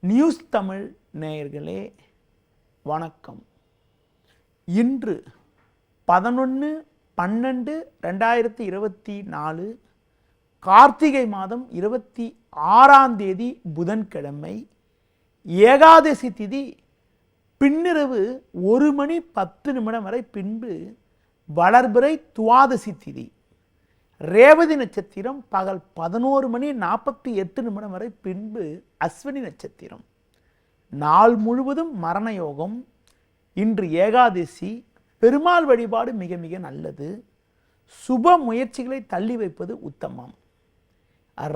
News Tamil நேயர்களே வணக்கம். இன்று 11/12/2024 கார்த்திகை மாதம் 26ஆம் தேதி புதன்கிழமை. ஏகாதசி திதி பின்னிரவு 1:10 வரை, பின்பு வளர்பிறை துவாதசி திதி. ரேவதி நட்சத்திரம் பகல் 11:48 வரை, பின்பு அஸ்வினி நட்சத்திரம். நாள் முழுவதும் மரண யோகம். இன்று ஏகாதசி. பெருமாள் வழிபாடு மிக மிக நல்லது. சுப முயற்சிகளை தள்ளி வைப்பது உத்தமம்.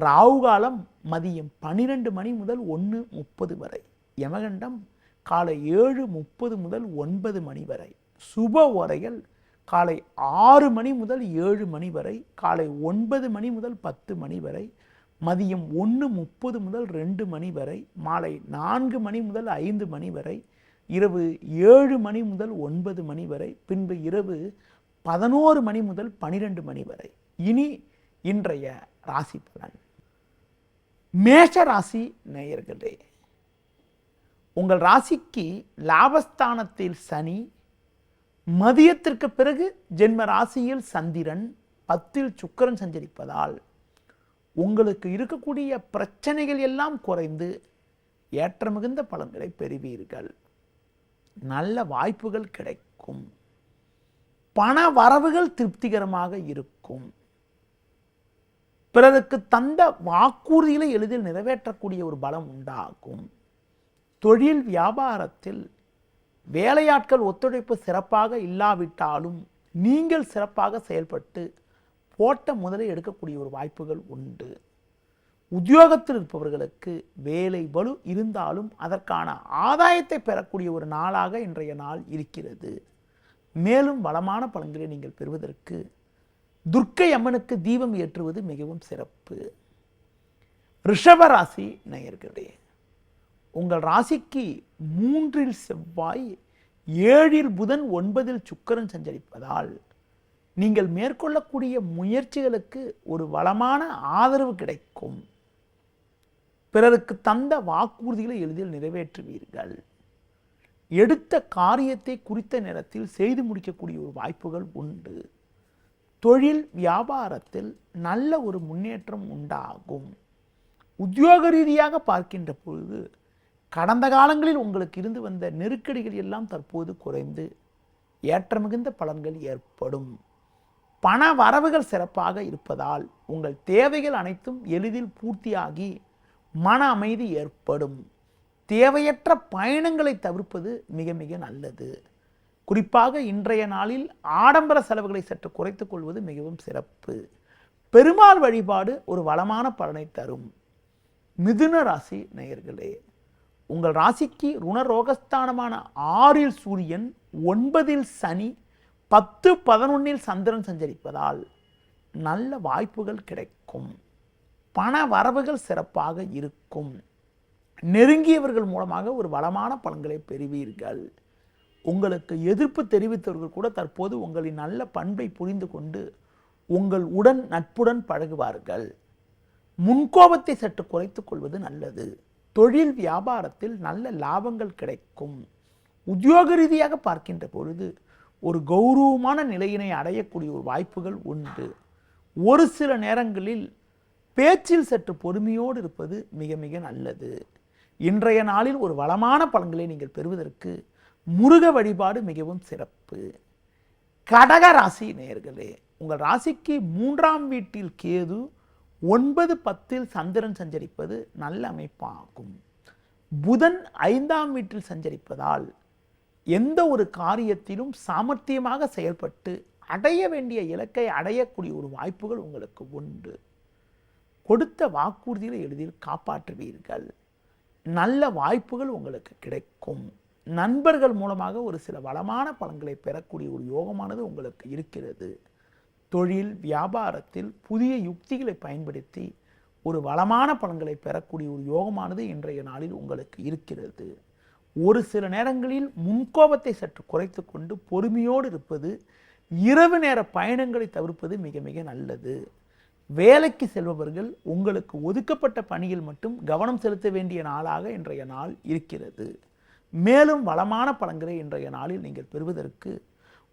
ராகு காலம் மதியம் 12 முதல் 1:30 வரை. யமகண்டம் காலை 7:30 முதல் 9 வரை. சுப ஓரைகள் காலை 6 முதல் 7 வரை, காலை 9 முதல் 10 வரை, மதியம் 1:30 முதல் 2 வரை, மாலை 4 முதல் 5 வரை, இரவு 7 முதல் 9 வரை, பின்பு இரவு 11 முதல் 12 வரை. இனி இன்றைய ராசி பலன். மேஷ ராசி நேயர்களே, உங்கள் ராசிக்கு லாபஸ்தானத்தில் சனி, மதியத்திற்கு பிறகு ஜென்ம ராசியில் சந்திரன், 10ல் சுக்கிரன் சஞ்சரிப்பதால் உங்களுக்கு இருக்கக்கூடிய பிரச்சனைகள் எல்லாம் குறைந்து ஏற்ற மிகுந்த பலன்களை பெறுவீர்கள். நல்ல வாய்ப்புகள் கிடைக்கும். பண வரவுகள் திருப்திகரமாக இருக்கும். பிறருக்கு தந்த வாக்குறுதிகளை எளிதில் நிறைவேற்றக்கூடிய ஒரு பலம் உண்டாகும். தொழில் வியாபாரத்தில் வேலையாட்கள் ஒத்துழைப்பு சிறப்பாக இல்லாவிட்டாலும் நீங்கள் சிறப்பாக செயல்பட்டு போட்ட முதலை எடுக்கக்கூடிய ஒரு வாய்ப்புகள் உண்டு. உத்தியோகத்தில் இருப்பவர்களுக்கு வேலை பளு இருந்தாலும் அதற்கான ஆதாயத்தை பெறக்கூடிய ஒரு நாளாக இன்றைய நாள் இருக்கிறது. மேலும் வளமான பலன்களை நீங்கள் பெறுவதற்கு துர்க்கை அம்மனுக்கு தீபம் ஏற்றுவது மிகவும் சிறப்பு. ரிஷபராசி நேயர்களே, உங்கள் ராசிக்கு 3ல் செவ்வாய், 7ல் புதன், 9ல் சுக்கிரன் சஞ்சரிப்பதால் நீங்கள் மேற்கொள்ளக்கூடிய முயற்சிகளுக்கு ஒரு வளமான ஆதரவு கிடைக்கும். பிறருக்கு தந்த வாக்குறுதிகளை எளிதில் நிறைவேற்றுவீர்கள். எடுத்த காரியத்தை குறித்த நேரத்தில் செய்து முடிக்கக்கூடிய ஒரு வாய்ப்புகள் உண்டு. தொழில் வியாபாரத்தில் நல்ல ஒரு முன்னேற்றம் உண்டாகும். உத்தியோக ரீதியாக பார்க்கின்ற பொழுது கடந்த காலங்களில் உங்களுக்கு இருந்து வந்த நெருக்கடிகள் எல்லாம் தற்போது குறைந்து ஏற்ற மிகுந்த பலன்கள் ஏற்படும். பண வரவுகள் சிறப்பாக இருப்பதால் உங்கள் தேவைகள் அனைத்தும் எளிதில் பூர்த்தியாகி மன அமைதி ஏற்படும். தேவையற்ற பயணங்களை தவிர்ப்பது மிக மிக நல்லது. குறிப்பாக இன்றைய நாளில் ஆடம்பர செலவுகளை சற்று குறைத்துக் கொள்வது மிகவும் சிறப்பு. பெருமாள் வழிபாடு ஒரு வளமான பலனை தரும். மிதுன ராசி நேயர்களே, உங்கள் ராசிக்கு ருணரோகஸ்தானமான 6ல் சூரியன், 9ல் சனி, 10, 11ல் சந்திரன் சஞ்சரிப்பதால் நல்ல வாய்ப்புகள் கிடைக்கும். பண வரவுகள் சிறப்பாக இருக்கும். நெருங்கியவர்கள் மூலமாக ஒரு வளமான பலன்களை பெறுவீர்கள். உங்களுக்கு எதிர்ப்பு தெரிவித்தவர்கள் கூட தற்போது உங்களின் நல்ல பண்பை புரிந்து கொண்டு உங்கள் உடன் நட்புடன் பழகுவார்கள். முன்கோபத்தை சற்று குறைத்துக் கொள்வது நல்லது. தொழில் வியாபாரத்தில் நல்ல லாபங்கள் கிடைக்கும். உத்தியோக ரீதியாக பார்க்கின்ற பொழுது ஒரு கௌரவமான நிலையினை அடையக்கூடிய ஒரு வாய்ப்புகள் உண்டு. ஒரு சில நேரங்களில் பேச்சில் சற்று பொறுமையோடு இருப்பது மிக மிக நல்லது. இன்றைய நாளில் ஒரு வளமான பலன்களை நீங்கள் பெறுவதற்கு முருக வழிபாடு மிகவும் சிறப்பு. கடக ராசி நேயர்களே, உங்கள் ராசிக்கு 3ஆம் வீட்டில் கேது, 9, 10ல் சந்திரன் சஞ்சரிப்பது நல்ல அமைப்பாகும். புதன் 5ஆம் வீட்டில் சஞ்சரிப்பதால் எந்த ஒரு காரியத்திலும் சாமர்த்தியமாக செயல்பட்டு அடைய வேண்டிய இலக்கை அடையக்கூடிய ஒரு வாய்ப்புகள் உங்களுக்கு உண்டு. கொடுத்த வாக்குறுதிகளை எளிதில் காப்பாற்றுவீர்கள். நல்ல வாய்ப்புகள் உங்களுக்கு கிடைக்கும். நண்பர்கள் மூலமாக ஒரு சில வளமான பலன்களை பெறக்கூடிய ஒரு யோகமானது உங்களுக்கு இருக்கிறது. தொழில் வியாபாரத்தில் புதிய யுக்திகளை பயன்படுத்தி ஒரு வளமான பலன்களை பெறக்கூடிய ஒரு யோகமானது இன்றைய நாளில் உங்களுக்கு இருக்கிறது. ஒரு சில நேரங்களில் முன்கோபத்தை சற்று குறைத்து கொண்டு பொறுமையோடு இருப்பது, இரவு நேர பயணங்களை தவிர்ப்பது மிக மிக நல்லது. வேலைக்கு செல்பவர்கள் உங்களுக்கு ஒதுக்கப்பட்ட பணியில் மட்டும் கவனம் செலுத்த வேண்டிய நாளாக இன்றைய நாள் இருக்கிறது. மேலும் வளமான பலன்களை இன்றைய நாளில் நீங்கள் பெறுவதற்கு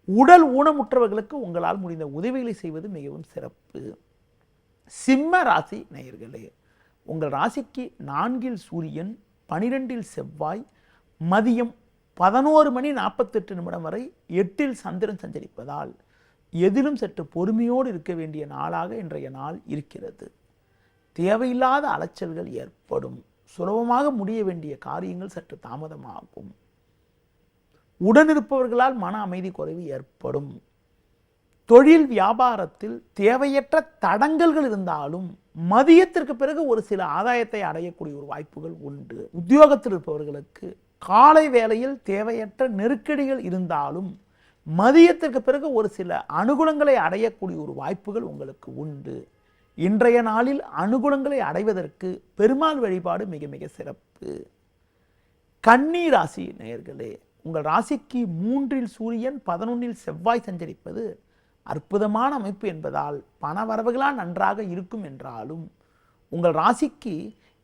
உடல் ஊனமுற்றவர்களுக்கு உங்களால் முடிந்த உதவிகளை செய்வது மிகவும் சிறப்பு. சிம்ம ராசி நேயர்களே, உங்கள் ராசிக்கு 4இல் சூரியன், 12இல் செவ்வாய், மதியம் 11:48 வரை 8இல் சந்திரன் சஞ்சரிப்பதால் எதிலும் சற்று பொறுமையோடு இருக்க வேண்டிய நாளாக இன்றைய நாள் இருக்கிறது. தேவையில்லாத அலைச்சல்கள் ஏற்படும். சுலபமாக முடிய வேண்டிய காரியங்கள் சற்று தாமதமாகும். உடனிருப்பவர்களால் மன அமைதி குறைவு ஏற்படும். தொழில் வியாபாரத்தில் தேவையற்ற தடங்கல்கள் இருந்தாலும் மதியத்திற்கு பிறகு ஒரு சில ஆதாயத்தை அடையக்கூடிய ஒரு வாய்ப்புகள் உண்டு. உத்தியோகத்தில் இருப்பவர்களுக்கு காலை வேளையில் தேவையற்ற நெருக்கடிகள் இருந்தாலும் மதியத்திற்கு பிறகு ஒரு சில அனுகூலங்களை அடையக்கூடிய ஒரு வாய்ப்புகள் உங்களுக்கு உண்டு. இன்றைய நாளில் அனுகூலங்களை அடைவதற்கு பெருமாள் வழிபாடு மிக மிக சிறப்பு. கன்னி ராசி நேயர்களே, உங்கள் ராசிக்கு 3இல் சூரியன், 11இல் செவ்வாய் சஞ்சரிப்பது அற்புதமான அமைப்பு என்பதால் பண வரவுகளால் நன்றாக இருக்கும் என்றாலும் உங்கள் ராசிக்கு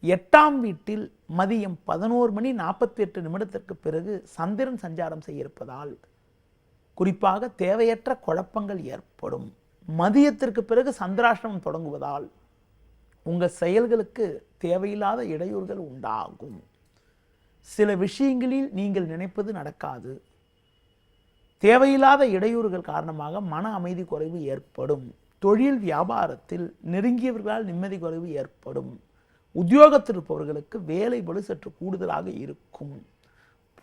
8ஆம் வீட்டில் மதியம் 11:48 பிறகு சந்திரன் சஞ்சாரம் செய்ய இருப்பதால் குறிப்பாக தேவையற்ற குழப்பங்கள் ஏற்படும். மதியத்திற்கு பிறகு சந்திராஷ்டமம் தொடங்குவதால் உங்கள் செயல்களுக்கு தேவையில்லாத இடையூறுகள் உண்டாகும். சில விஷயங்களில் நீங்கள் நினைப்பது நடக்காது. தேவையில்லாத இடையூறுகள் காரணமாக மன அமைதி குறைவு ஏற்படும். தொழில் வியாபாரத்தில் நெருங்கியவர்களால் நிம்மதி குறைவு ஏற்படும். உத்தியோகத்தில் இருப்பவர்களுக்கு வேலை பளு சற்று கூடுதலாக இருக்கும்.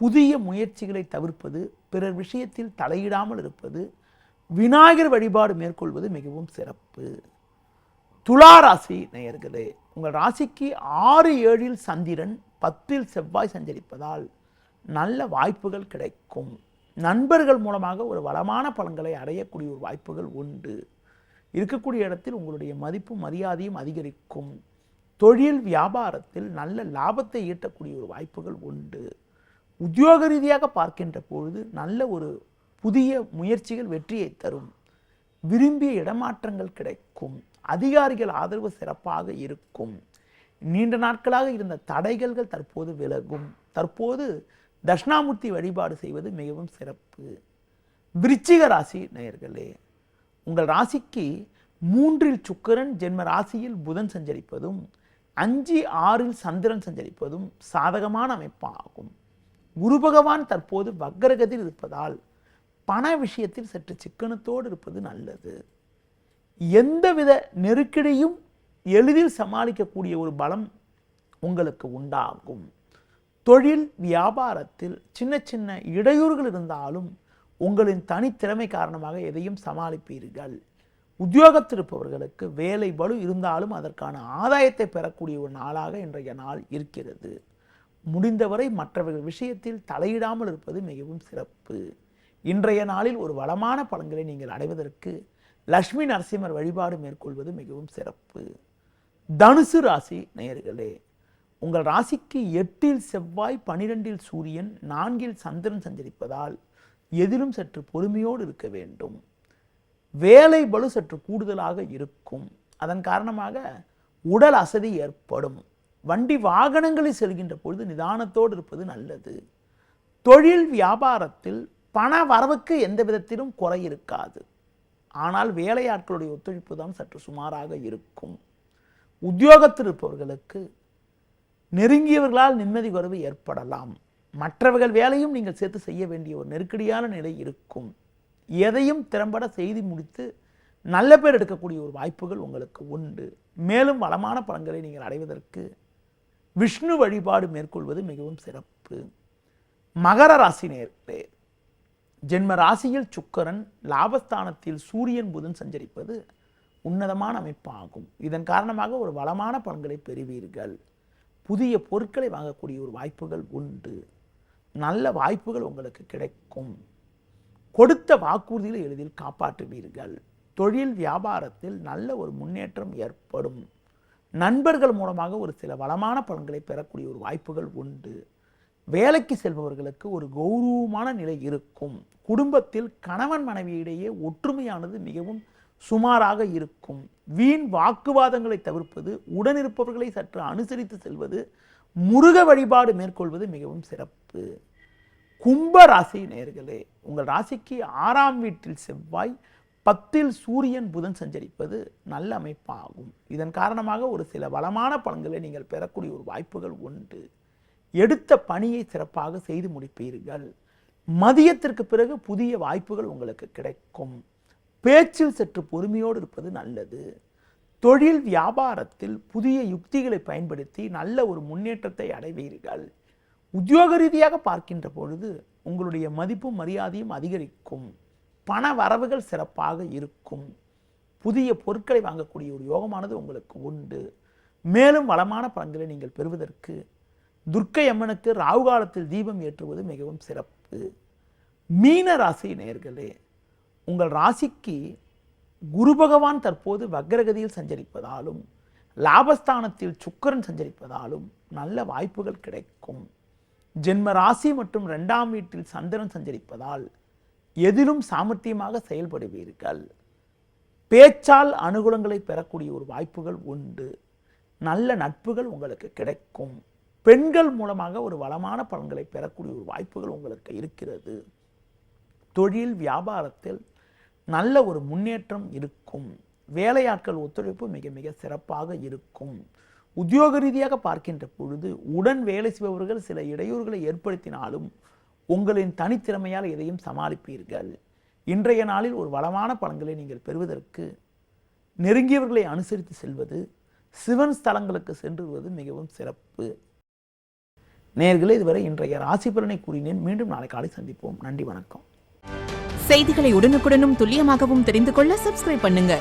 புதிய முயற்சிகளை தவிர்ப்பது, பிறர் விஷயத்தில் தலையிடாமல் இருப்பது, விநாயகர் வழிபாடு மேற்கொள்வது மிகவும் சிறப்பு. துலா ராசி நேயர்களே, உங்கள் ராசிக்கு 6, 7இல் சந்திரன், 10இல் செவ்வாய் சஞ்சரிப்பதால் நல்ல வாய்ப்புகள் கிடைக்கும். நண்பர்கள் மூலமாக ஒரு வளமான பலன்களை அடையக்கூடிய ஒரு வாய்ப்புகள் உண்டு. இருக்கக்கூடிய இடத்தில் உங்களுடைய மதிப்பு மரியாதையும் அதிகரிக்கும். தொழில் வியாபாரத்தில் நல்ல லாபத்தை ஈட்டக்கூடிய ஒரு வாய்ப்புகள் உண்டு. உத்தியோக ரீதியாக பார்க்கின்ற பொழுது நல்ல ஒரு புதிய முயற்சிகள் வெற்றியை தரும். விரும்பிய இடமாற்றங்கள் கிடைக்கும். அதிகாரிகள் ஆதரவு சிறப்பாக இருக்கும். நீண்ட நாட்களாக இருந்த தடைகள் தற்போது விலகும். தற்போது தட்சிணாமூர்த்தி வழிபாடு செய்வது மிகவும் சிறப்பு. விருச்சிக ராசி நேயர்களே, உங்கள் ராசிக்கு 3இல் சுக்கிரன், ஜென்ம ராசியில் புதன் சஞ்சரிப்பதும் 5, 6இல் சந்திரன் சஞ்சரிப்பதும் சாதகமான அமைப்பாகும். குரு பகவான் தற்போது வக்ரகத்தில் இருப்பதால் பண விஷயத்தில் சற்று சிக்கனத்தோடு இருப்பது நல்லது. எந்தவித நெருக்கடியும் எளிதில் சமாளிக்கக்கூடிய ஒரு பலம் உங்களுக்கு உண்டாகும். தொழில் வியாபாரத்தில் சின்ன சின்ன இடையூறுகள் இருந்தாலும் உங்களின் தனித்திறமை காரணமாக எதையும் சமாளிப்பீர்கள். உத்தியோகத்தில் இருப்பவர்களுக்கு வேலை பளு இருந்தாலும் அதற்கான ஆதாயத்தை பெறக்கூடிய ஒரு நாளாக இன்றைய நாள் இருக்கிறது. முடிந்தவரை மற்றவர்கள் விஷயத்தில் தலையிடாமல் இருப்பது மிகவும் சிறப்பு. இன்றைய நாளில் ஒரு வளமான பலன்களை நீங்கள் அடைவதற்கு லட்சுமி நரசிம்மர் வழிபாடு மேற்கொள்வது மிகவும் சிறப்பு. தனுசு ராசி நேயர்களே, உங்கள் ராசிக்கு 8இல் செவ்வாய், 12இல் சூரியன், 4இல் சந்திரன் சஞ்சரிப்பதால் எதிலும் சற்று பொறுமையோடு இருக்க வேண்டும். வேலை பளு சற்று கூடுதலாக இருக்கும். அதன் காரணமாக உடல் அசதி ஏற்படும். வண்டி வாகனங்களில் செல்கின்ற பொழுது நிதானத்தோடு இருப்பது நல்லது. தொழில் வியாபாரத்தில் பண வரவுக்கு எந்த விதத்திலும் குறை இருக்காது. ஆனால் வேலையாட்களுடைய ஒத்துழைப்பு தான் சற்று சுமாராக இருக்கும். உத்தியோகத்தில் இருப்பவர்களுக்கு நெருங்கியவர்களால் நிம்மதி குறைவு ஏற்படலாம். மற்றவர்கள் வேலையும் நீங்கள் சேர்த்து செய்ய வேண்டிய ஒரு நெருக்கடியான நிலை இருக்கும். எதையும் திறம்பட செய்து முடித்து நல்ல பேர் எடுக்கக்கூடிய ஒரு வாய்ப்புகள் உங்களுக்கு உண்டு. மேலும் வளமான பலன்களை நீங்கள் அடைவதற்கு விஷ்ணு வழிபாடு மேற்கொள்வது மிகவும் சிறப்பு. மகர ராசி நேயர்களே, ஜென்ம ராசியில் சுக்கிரன், லாபஸ்தானத்தில் சூரியன், புதன் சஞ்சரிப்பது உன்னதமான அமைப்பாகும். இதன் காரணமாக ஒரு வளமான பலன்களை பெறுவீர்கள். புதிய பொருட்களை வாங்கக்கூடிய ஒரு வாய்ப்புகள் உண்டு. நல்ல வாய்ப்புகள் உங்களுக்கு கிடைக்கும். கொடுத்த வாக்குறுதிகளை எளிதில் காப்பாற்றுவீர்கள். தொழில் வியாபாரத்தில் நல்ல ஒரு முன்னேற்றம் ஏற்படும். நண்பர்கள் மூலமாக ஒரு சில வளமான பலன்களை பெறக்கூடிய ஒரு வாய்ப்புகள் உண்டு. வேலைக்கு செல்பவர்களுக்கு ஒரு கௌரவமான நிலை இருக்கும். குடும்பத்தில் கணவன் மனைவியிடையே ஒற்றுமையானது மிகவும் சுமாராக இருக்கும். வீண் வாக்குவாதங்களை தவிர்ப்பது, உடனிருப்பவர்களை சற்று அனுசரித்து செல்வது, முருக வழிபாடு மேற்கொள்வது மிகவும் சிறப்பு. கும்ப ராசி நேயர்களே, உங்கள் ராசிக்கு 6ஆம் வீட்டில் செவ்வாய், 10ல் சூரியன் புதன் சஞ்சரிப்பது நல்ல அமைப்பாகும். இதன் காரணமாக ஒரு சில வளமான பலன்களை நீங்கள் பெறக்கூடிய ஒரு வாய்ப்புகள் உண்டு. எடுத்த பணியை சிறப்பாக செய்து முடிப்பீர்கள். மதியத்திற்கு பிறகு புதிய வாய்ப்புகள் உங்களுக்கு கிடைக்கும். பேச்சில் சற்று பொறுமையோடு இருப்பது நல்லது. தொழில் வியாபாரத்தில் புதிய யுக்திகளை பயன்படுத்தி நல்ல ஒரு முன்னேற்றத்தை அடைவீர்கள். உத்தியோக ரீதியாக பார்க்கின்ற பொழுது உங்களுடைய மதிப்பும் மரியாதையும் அதிகரிக்கும். பண வரவுகள் சிறப்பாக இருக்கும். புதிய பொருட்களை வாங்கக்கூடிய ஒரு யோகமானது உங்களுக்கு உண்டு. மேலும் வளமான பலன்களை நீங்கள் பெறுவதற்கு துர்க்கை அம்மனுக்கு ராகு காலத்தில் தீபம் ஏற்றுவது மிகவும் சிறப்பு. மீன ராசி நேயர்களே, உங்கள் ராசிக்கு குரு பகவான் தற்போது வக்ரகதியில் சஞ்சரிப்பதாலும் லாபஸ்தானத்தில் சுக்கிரன் சஞ்சரிப்பதாலும் நல்ல வாய்ப்புகள் கிடைக்கும். ஜென்ம ராசி மற்றும் 2ஆம் வீட்டில் சந்திரன் சஞ்சரிப்பதால் எதிலும் சாமர்த்தியமாக செயல்படுவீர்கள். பேச்சால் அனுகூலங்களை பெறக்கூடிய ஒரு வாய்ப்புகள் உண்டு. நல்ல நட்புகள் உங்களுக்கு கிடைக்கும். பெண்கள் மூலமாக ஒரு வளமான பலன்களை பெறக்கூடிய ஒரு வாய்ப்புகள் உங்களுக்கு இருக்கிறது. தொழில் வியாபாரத்தில் நல்ல ஒரு முன்னேற்றம் இருக்கும். வேலையாட்கள் ஒத்துழைப்பு மிக மிக சிறப்பாக இருக்கும். உத்தியோக ரீதியாக பார்க்கின்ற பொழுது உடன் வேலை செய்பவர்கள் சில இடையூறுகளை ஏற்படுத்தினாலும் உங்களின் தனித்திறமையால் எதையும் சமாளிப்பீர்கள். இன்றைய நாளில் ஒரு வளமான பலன்களை நீங்கள் பெறுவதற்கு நெருங்கியவர்களை அனுசரித்து செல்வது, சிவன் ஸ்தலங்களுக்கு சென்று வருவது மிகவும் சிறப்பு. நேயர்களே, இதுவரை இன்றைய ராசி பலனை கூறினேன். மீண்டும் நாளை காலை சந்திப்போம். நன்றி, வணக்கம். செய்திகளை உடனுக்குடனும் துல்லியமாகவும் தெரிந்து கொள்ள சப்ஸ்கிரைப் பண்ணுங்க.